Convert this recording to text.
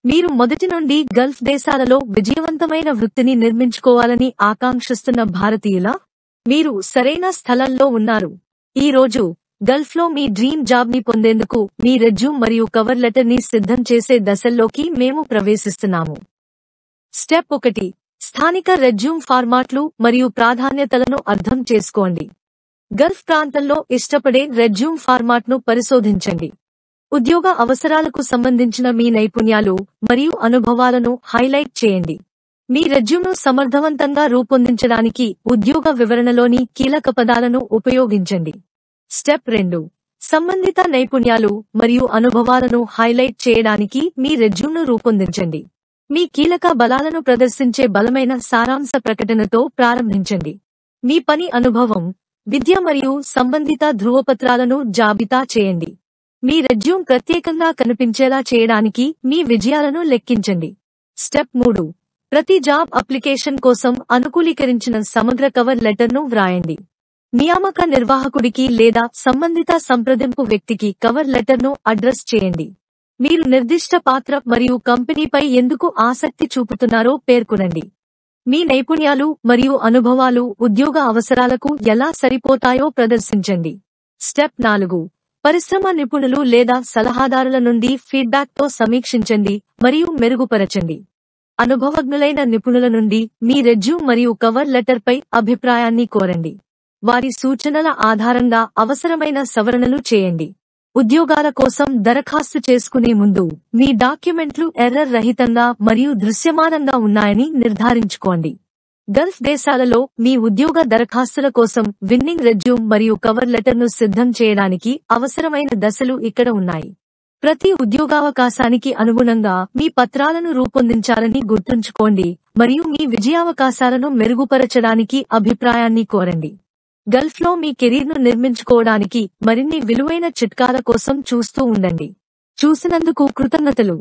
మీరు మొదటి నుండి గల్ఫ్ దేశాలలో విజయవంతమైన వృత్తిని నిర్మించుకోవాలని ఆకాంక్షిస్తున్న భారతీయులా? మీరు సరైన స్థలంలో ఉన్నారు. ఈ రోజు గల్ఫ్లో మీ డ్రీమ్ జాబ్ ని పొందేందుకు మీ రెజ్యూమ్ మరియు కవర్ లెటర్ ని సిద్ధం చేసే దశల్లోకి మేము ప్రవేశిస్తున్నాము. స్టెప్ 1. స్థానిక రెజ్యూమ్ ఫార్మాట్లు మరియు ప్రాధాన్యతలను అర్థం చేసుకోండి. గల్ఫ్ ప్రాంతంలో ఇష్టపడే రెజ్యూమ్ ఫార్మాట్ను పరిశోధించండి. ఉద్యోగ అవసరాలకు సంబంధించిన మీ నైపుణ్యాలు మరియు అనుభవాలను హైలైట్ చేయండి. మీ రెజ్యూమ్ను సమర్థవంతంగా రూపొందించడానికి ఉద్యోగ వివరణలోని కీలక పదాలను ఉపయోగించండి. స్టెప్ 2. సంబంధిత నైపుణ్యాలు మరియు అనుభవాలను హైలైట్ చేయడానికి మీ రెజ్యూమ్ను రూపొందించండి. మీ కీలక బలాలను ప్రదర్శించే బలమైన సారాంశ ప్రకటనతో ప్రారంభించండి. మీ పని అనుభవం, విద్య మరియు సంబంధిత ధృవపత్రాలను జాబితా చేయండి. మీ రెజ్యూమ్ ప్రత్యేకంగా కనిపించేలా చేయడానికి మీ విజయాలను లెక్కించండి. స్టెప్ 3. ప్రతి జాబ్ అప్లికేషన్ కోసం అనుకూలీకరించిన సమగ్ర కవర్ లెటర్ను వ్రాయండి. నియామక నిర్వాహకుడికి లేదా సంబంధిత సంప్రదింపు వ్యక్తికి కవర్ లెటర్ను అడ్రస్ చేయండి. మీరు నిర్దిష్ట పాత్ర మరియు కంపెనీపై ఎందుకు ఆసక్తి చూపుతున్నారో పేర్కొనండి. మీ నైపుణ్యాలు మరియు అనుభవాలు ఉద్యోగ అవసరాలకు ఎలా సరిపోతాయో ప్రదర్శించండి. స్టెప్ 4. పరిశ్రమ నిపుణులు లేదా సలహాదారుల నుండి ఫీడ్బ్యాక్తో సమీక్షించండి మరియు మెరుగుపరచండి. అనుభవజ్ఞులైన నిపుణుల నుండి మీ రెజ్యూమ్ మరియు కవర్ లెటర్పై అభిప్రాయాన్ని కోరండి. వారి సూచనల ఆధారంగా అవసరమైన సవరణలు చేయండి. ఉద్యోగాల కోసం దరఖాస్తు చేసుకునే ముందు మీ డాక్యుమెంట్లు ఎర్రర్ రహితంగా మరియు దృశ్యమానంగా ఉన్నాయని నిర్ధారించుకోండి. గల్ఫ్ దేశాలలో మీ ఉద్యోగ దరఖాస్తుల కోసం విన్నింగ్ రెజ్యూమ్ మరియు కవర్ లెటర్ను సిద్ధం చేయడానికి అవసరమైన దశలు ఇక్కడ ఉన్నాయి. ప్రతి ఉద్యోగావకాశానికి అనుగుణంగా మీ పత్రాలను రూపొందించాలని గుర్తుంచుకోండి మరియు మీ విజయావకాశాలను మెరుగుపరచడానికి అభిప్రాయాన్ని కోరండి. గల్ఫ్లో మీ కెరీర్ను నిర్మించుకోవడానికి మరిన్ని విలువైన చిట్కాల కోసం చూస్తూ ఉండండి. చూసినందుకు కృతజ్ఞతలు.